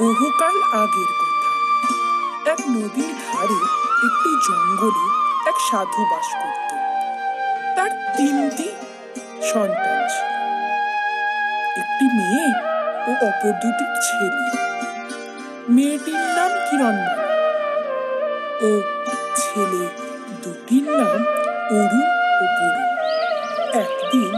বহুকাল আগের কথা। এক নদীর ধারে একটি জঙ্গলে এক সাধু বাস করত। তার 3টি সন্তান ছিল, একটি মেয়ে ও অপর 2টি ছেলে। মেয়েটির নাম কিরণমালা ও ছেলে 2টির নাম অরুণ ও বরুণ। একদিন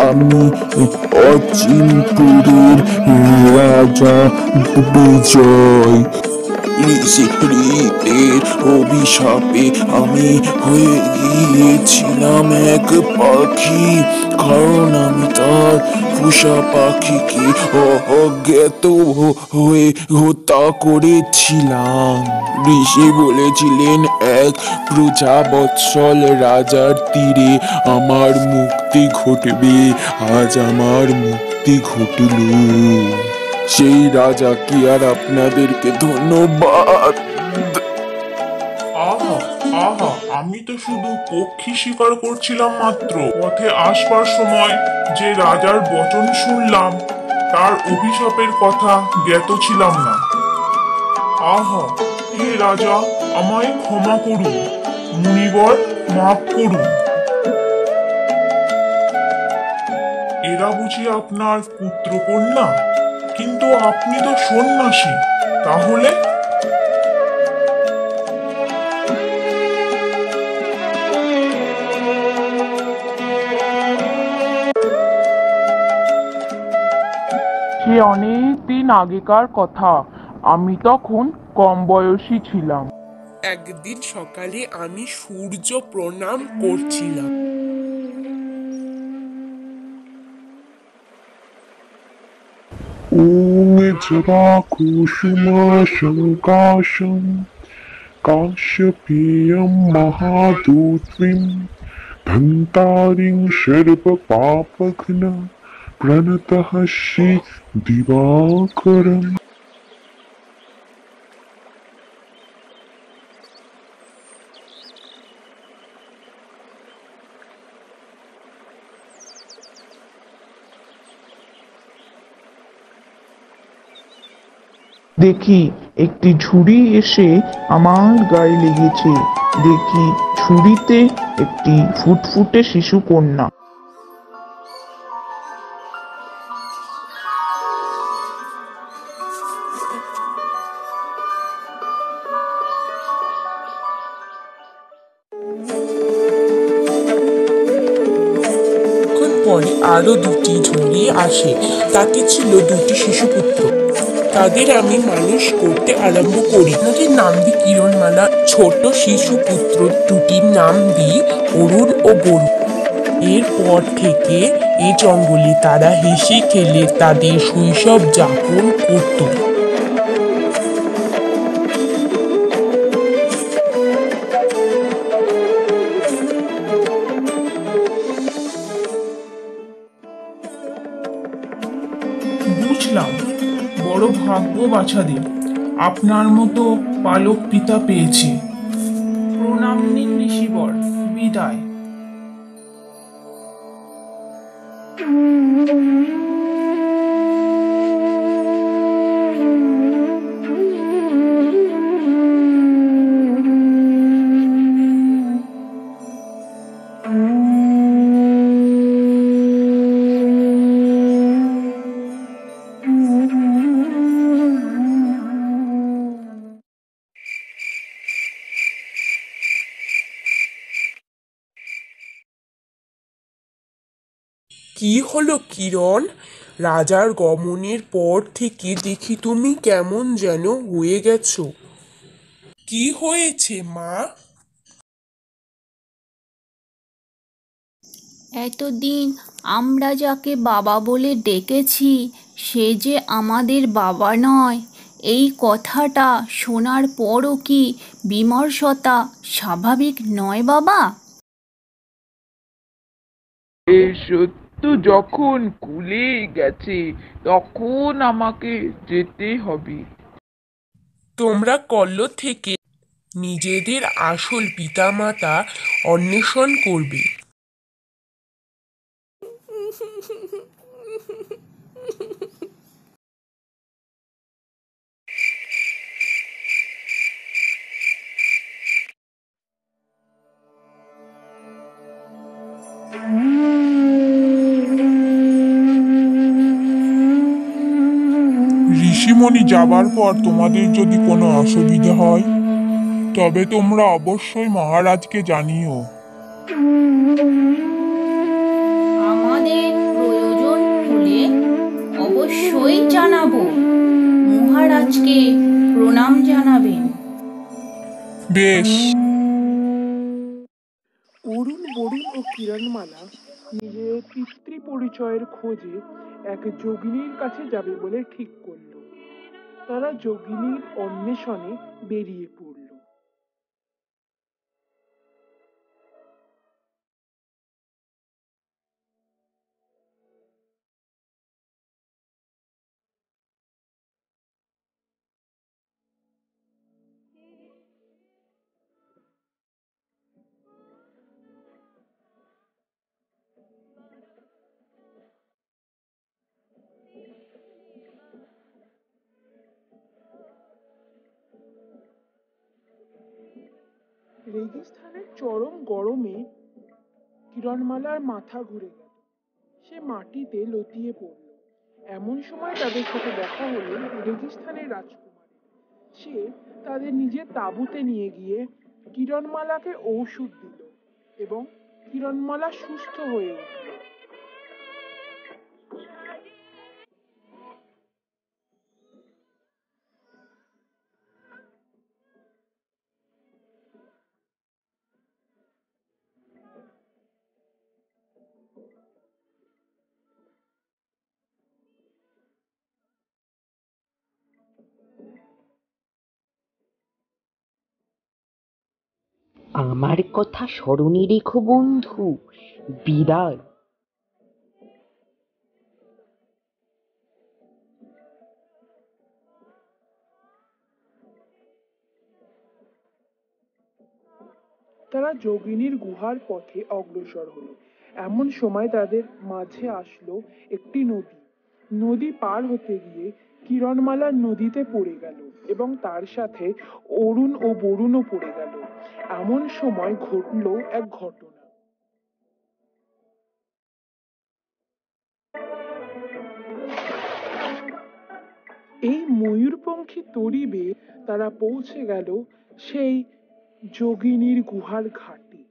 আমি অচিনপুরের রাজা বিজয়। ঋষির অভিশাপে আমি হয়ে গিয়েছিলাম এক পাখি, কারণ আমি তার পোষা পাখিকে অজ্ঞাত হয়ে হত্যা করেছিলাম। ঋষি বলেছিলেন এক প্রজাবৎসল রাজার তীরে আমার মুক্তি ঘটবে। আজ আমার মুক্তি ঘটল। সেই রাজা কি আর আপনাদেরকে ধন্যবাদ। আহা আহা, আমি তো শুধু পক্ষী শিকার করছিলাম মাত্র। পথে আসবার সময় যে রাজার বচন শুনলাম, তার অভিশাপের কথা জ্ঞাত ছিলাম না। আহা, হে রাজা, আমায় ক্ষমা করুন। মুনিবর, মাফ করুন। এরা বুঝি আপনার পুত্রকন্যা? কিন্তু আপনি তো সন্ন্যাসী, তাহলে? সে অনেক দিন আগেকার কথা। আমি তখন কম বয়সী ছিলাম। একদিন সকালে আমি সূর্য প্রণাম করছিলাম। কুসুমাশঙ্কাশং কাশ্যপেয়ং মহাদূতিম ধন্তারিং সর্বপাপঘ্ন প্রণতঃ শ্রী দিবাকরম। দেখি একটি ঝুড়ি এসে আমার গায়ে লেগেছে। দেখি ঝুড়িতে একটি ফুটফুটে শিশু কন্যা। পরে আরো 2টি ঝুড়ি আসে, তাতে ছিল 2টি শিশুপুত্র। তাদের আমি মানুষ করতে আরম্ভ করি। তাদের নাম দিই কিরণমালা, ছোট শিশুপুত্র 2টির নাম দিই অরুণ ও বরুণ। এরপর থেকে এই জঙ্গলে তারা হেসে খেলে তাদের শৈশব যাপন করত। বুঝলাম, বড় ভাগ্য বাছাদের, আপনার মতো পালক পিতা পেয়েছে। প্রণাম নিন ঋষিবর, বিদায়। কি হলো কিরণ? রাজার গমনের পর থেকে দেখি তুমি কেমন যেন হয়ে গেছো। কি হয়েছে মা? এতদিন আমরা যাকে বাবা বলে ডেকেছি সে যে আমাদের বাবা নয়, এই কথাটা শোনার পরও কি বিমর্ষতা স্বাভাবিক নয় বাবা? এই সত্য যখন খুলেই গেছে তখন আমাকে যেতে হবে। তোমরা কল্লো থেকে নিজেদের আসল পিতামাতা অন্বেষণ করবে। ঋষিমণি যাবার পর তোমাদের যদি কোনো অসুবিধা হয় তবে তোমরা অবশ্যই মহারাজকে জানিও। আমাদের প্রয়োজন হলে অবশ্যই জানাবো। মহারাজকে প্রণাম জানাবেন। বেশ। অরুণ, বরুণ ও কিরণমালা নিজের পিতৃ পরিচয়ের খোঁজে এক যোগিনীর কাছে যাবে বলে ঠিক করল। তারা যোগিনীর অন্বেষণে বেরিয়ে পড়ল। রেগিস্থানের চরম গরমে কিরণমালার মাথা ঘুরে গেল। সে মাটিতে লতিয়ে পড়ল। এমন সময় তাদের সাথে দেখা হলো রেগিস্থানের রাজকুমারী। সে তাদের নিজের তাঁবুতে নিয়ে গিয়ে কিরণমালাকে ঔষধ দিল এবং কিরণমালা সুস্থ হয়ে উঠল। আমার কথা স্মরণে রেখো বন্ধু। বিদায়। তারা যোগিনীর গুহার পথে অগ্রসর হলো। এমন সময় তাদের মাঝে আসলো একটি নদী। নদী পার হতে গিয়ে কিরণমালা নদীতে পড়ে গেল এবং তার সাথে অরুণ ও বরুণও পড়ে গেল। এমন সময় ঘটলো এক ঘটনা। এই ময়ূরপঙ্খী তরি বেয়ে তারা পৌঁছে গেল সেই যোগিনীর গুহার ঘাটে।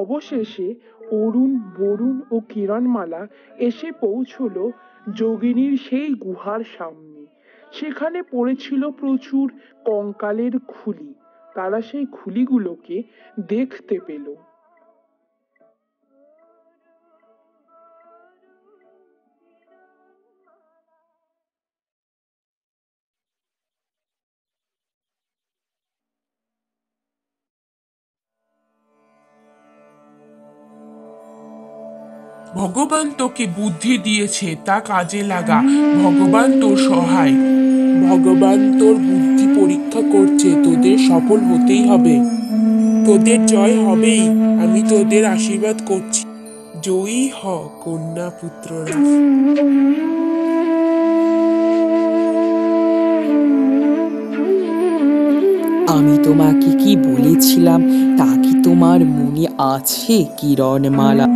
অবশেষে অরুণ, বরুণ ও কিরণমালা এসে পৌঁছলো যোগিনীর সেই গুহার সামনে। সেখানে পড়েছিল প্রচুর কঙ্কালের খুলি। তারা সেই খুলিগুলোকে দেখতে পেল। ভগবান তোকে বুদ্ধি দিয়েছে, তা কাজে লাগা। ভগবান তোর সহায়। ভগবান তোর বুদ্ধি পরীক্ষা করছে, তোদের সফল হতেই হবে। তোদের জয় হবেই, আমি তোদের আশীর্বাদ করছি। জয়ী হ কন্যা পুত্ররা। আমি তোমাকে কি বলেছিলাম তা কি তোমার মনে আছে কিরণমালা?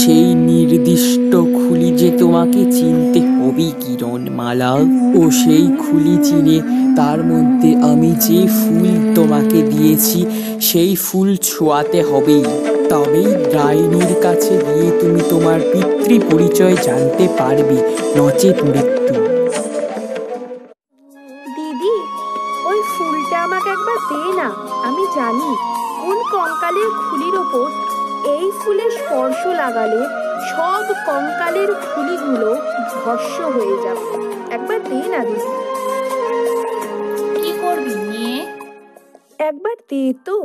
সেই নির্দিষ্ট খুলি যে তোমাকে চিনতে হবে কিরণমালা। ও সেই খুলি চিনে তার মধ্যে আমি যে ফুল তোমাকে দিয়েছি সেই ফুল ছোঁয়াতে হবে। তবেই ডাইনির কাছে গিয়ে তুমি তোমার পিতৃ পরিচয় জানতে পারবে, নচেত মৃত্যু। দিদি, ওই ফুলটা আমাকে একবার দে না। আমি জানি কোন কঙ্কালের খুলির ওপর এই ফুলের স্পর্শ লাগালে সব কঙ্কালের খুলিগুলো ভস্ম হয়ে যাবে। একবার দে না দিদি। কি করবি নিয়ে? একবার দে তো।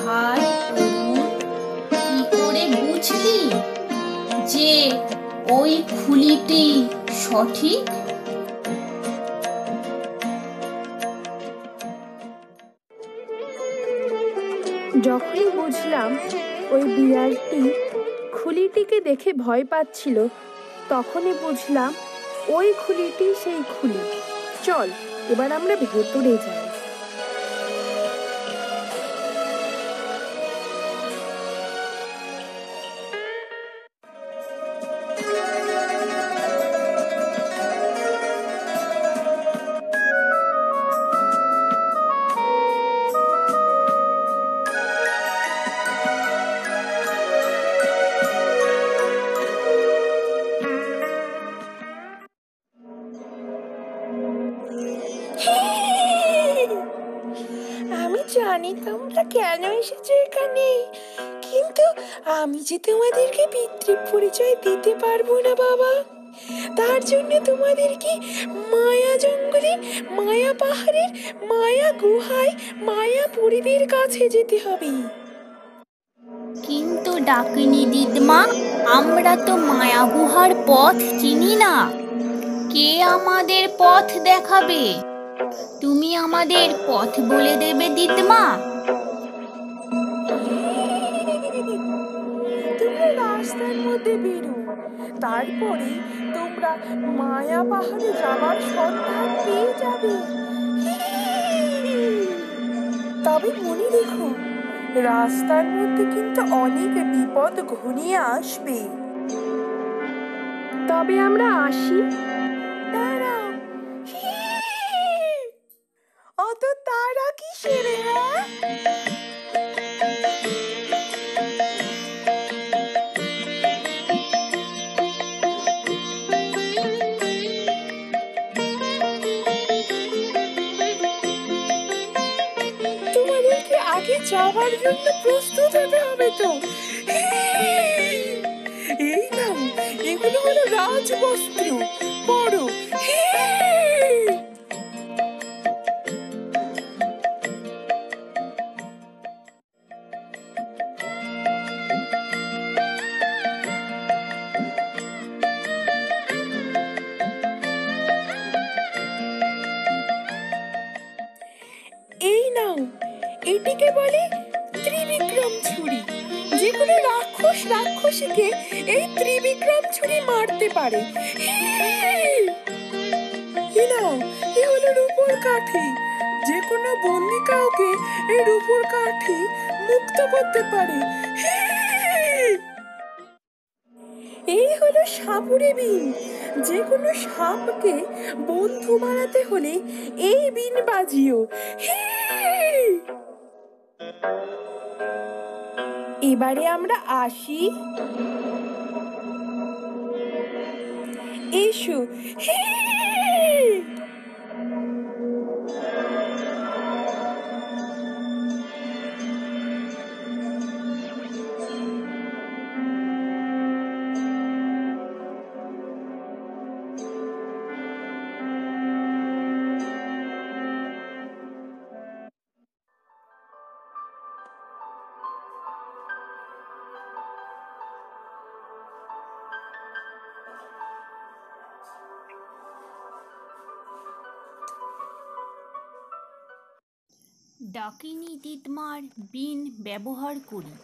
ভাই অরুণ, কি করে বুঝলি যে ওই খুলিটি সঠিক? যখনই বুঝলাম ওই বিড়ালটি খুলিটিকে দেখে ভয় পাচ্ছিল, তখনই বুঝলাম ওই খুলিটি সেই খুলি। চল এবার আমরা ভেতরে যাই। আমি জানি তোমরা কেন এসেছো এখানে, কিন্তু আমি যে তোমাদেরকে পিতৃ পরিচয় দিতে পারবো না বাবা। তার জন্য তোমাদেরকে মায়া জঙ্গলের, মায়া পাহাড়ের, মায়া গুহায় মায়া পরিদের কাছে যেতে হবে। কিন্তু ডাকিনী দিদমা, আমরা তো মায়া গুহার পথ চিনি না। কে আমাদের পথ দেখাবে? তুমি আমাদের পথ বলে দেবে দিদমা। তোমরা রাস্তার মধ্যে বেরো, তারপরে তোমরা মায়া পাহাড়ে যাবার সন্ধান পেয়ে যাবে। তবে মনে রেখো, রাস্তার মধ্যে কিন্তু অনেক বিপদ ঘনিয়ে আসবে। তবে আমরা আসি। দাঁড়াও, অত তারা কিসের? হ্যাঁ, তোমাদেরকে আগে যাওয়ার জন্য প্রস্তুত হতে হবে তো। এই নাও, এগুলো হলো রাজবস্ত্র, পরো। এই নাও, এটিকে বলে ত্রিবিক্রম ছুরি। যে কোনো রাক্ষস রাক্ষসীকে এই ত্রিবিক্রম ছুরি মারতে পারে। এই নাও, এ হলো রূপোর কাঠি। যে কোনো বন্দি কাউকে এই রূপোর কাঠি মুক্ত করতে পারে। এই হলো সাপুরে বিন। যে কোনো সাপকে বন্ধু বানাতে হলে এই বিন বাজিও। এবারে আমরা আসি। এসো। ডাকিনী দিতমার বিন ব্যবহার করি।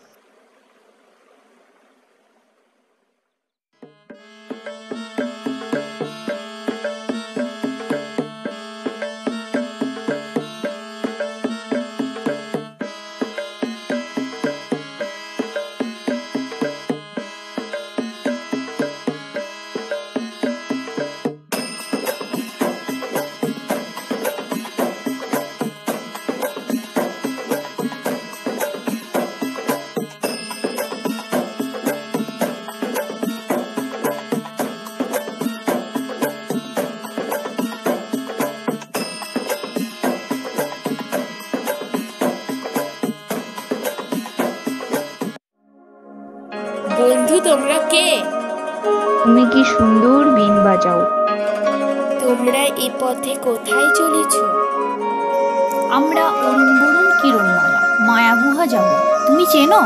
বন্ধু, তোমরা কে? তুমি কি সুন্দর বিন বাজাও। তোমরা এ পথে কোথায় চলেছ? আমরা অরুণ বরুণ কিরণমালা মায়াগুহা যাব। তুমি চেনো?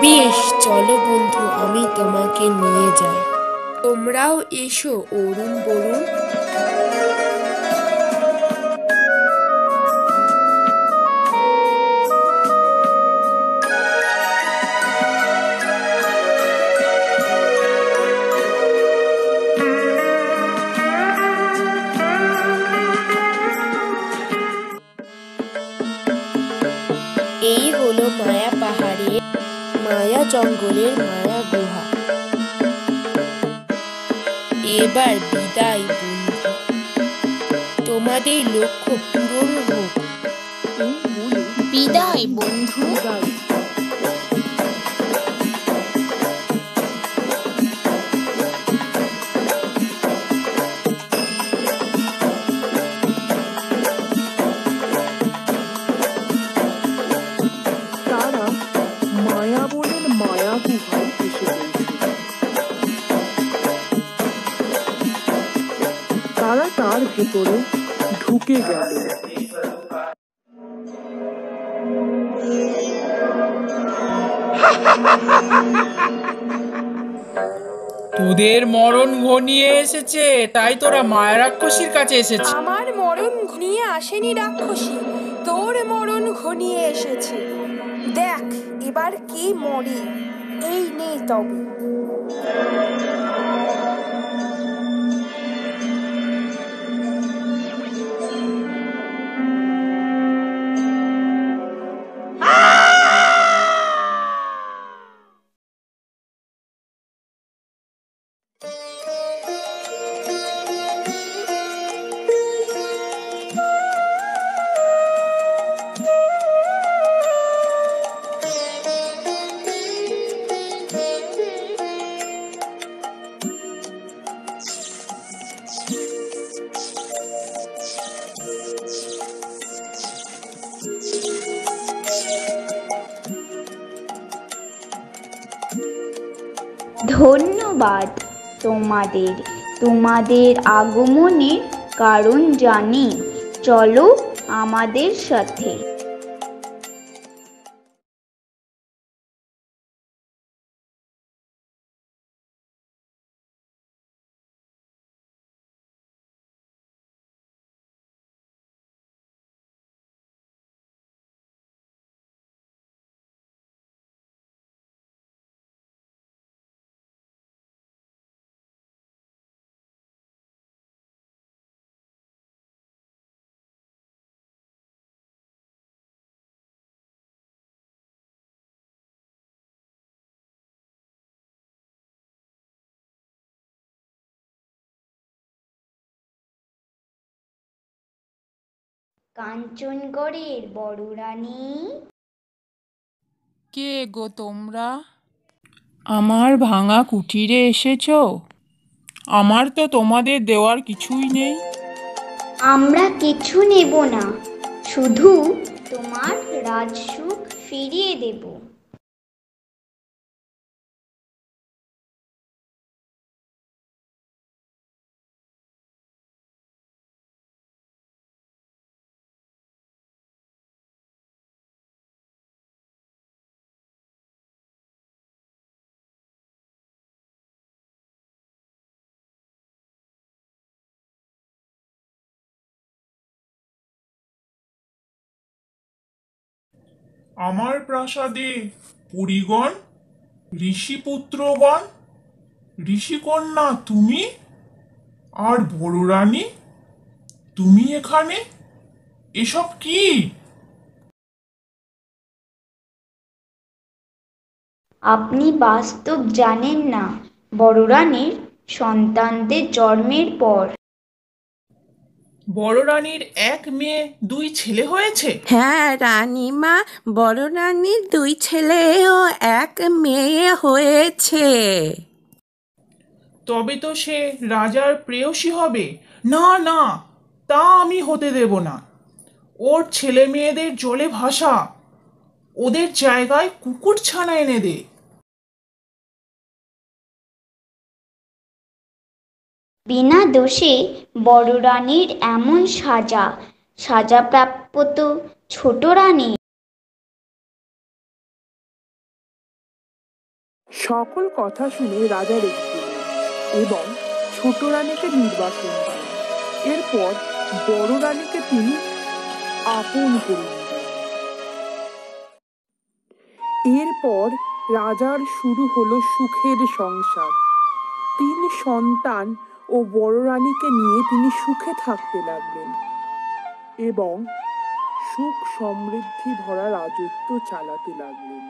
বেশ, চলো বন্ধু, আমি তোমাকে নিয়ে যাই। তোমরাও এসো অরুণ বরুণ। এই হলো মায়া পাহাড়ে, মায়া জঙ্গলের মায়া গুহা। এবার বিদায় বন্ধু, তোমাদের লক্ষ্য পূরণ হোক। বিদায় বন্ধু। তারা মায়াবনের মায়া গুহায় এসে পৌঁছল। তারা তার ভেতরে ঢুকে গেল। তোদের মরণ ঘনিয়ে এসেছে, তাই তোরা মায়া রাক্ষসীর কাছে এসেছিস। আমার মরণ ঘনিয়ে আসেনি রাক্ষসী, তোর মরণ ঘনিয়ে এসেছে। দেখ এবার কে মরে। এই নে তবে। ধন্যবাদ তোমাদের, তোমাদের আগমনের কারণ জানি। চলো আমাদের সাথে। কাঞ্চনগড়ের বড় রানী। কে গো তোমরা? আমার ভাঙা কুঠিরে এসেছো? আমার তো তোমাদের দেওয়ার কিছুই নেই। আমরা কিছু নেব না, শুধু তোমার রাজসুখ ফিরিয়ে দেব। আমার প্রাসাদে পরিগণ, ঋষিপুত্রগণ, ঋষিকন্যা তুমি, আর বড় রানী তুমি এখানে? এসব কি? আপনি বাস্তব জানেন না, বড় রানীর সন্তানদের জন্মের পর বড় রানীর এক মেয়ে দুই ছেলে হয়েছে? হ্যাঁ রানীমা, বড় রানীর 2 ছেলে ও 1 মেয়ে হয়েছে। তবে তো সে রাজার প্রেয়সী হবে। না না, তা আমি হতে দেব না। ওর ছেলে মেয়েদের জলে ভাসা, ওদের জায়গায় কুকুর ছানা এনে দে। বিনা দোষে বড় রানীর এমন সাজাপ্রাপ্য তো ছোট রানী। সকল কথা শুনে রাজা রেগে গেলেন এবং ছোট রানীকে নির্বাসন দেন। এরপর বড় রানীকে তিনি আপন করে নিলেন। এরপর রাজার শুরু হলো সুখের সংসার। 3 সন্তান ও বড় রানীকে নিয়ে তিনি সুখে থাকতে লাগলেন এবং সুখ সমৃদ্ধি ভরা রাজত্ব চালাতে লাগলেন।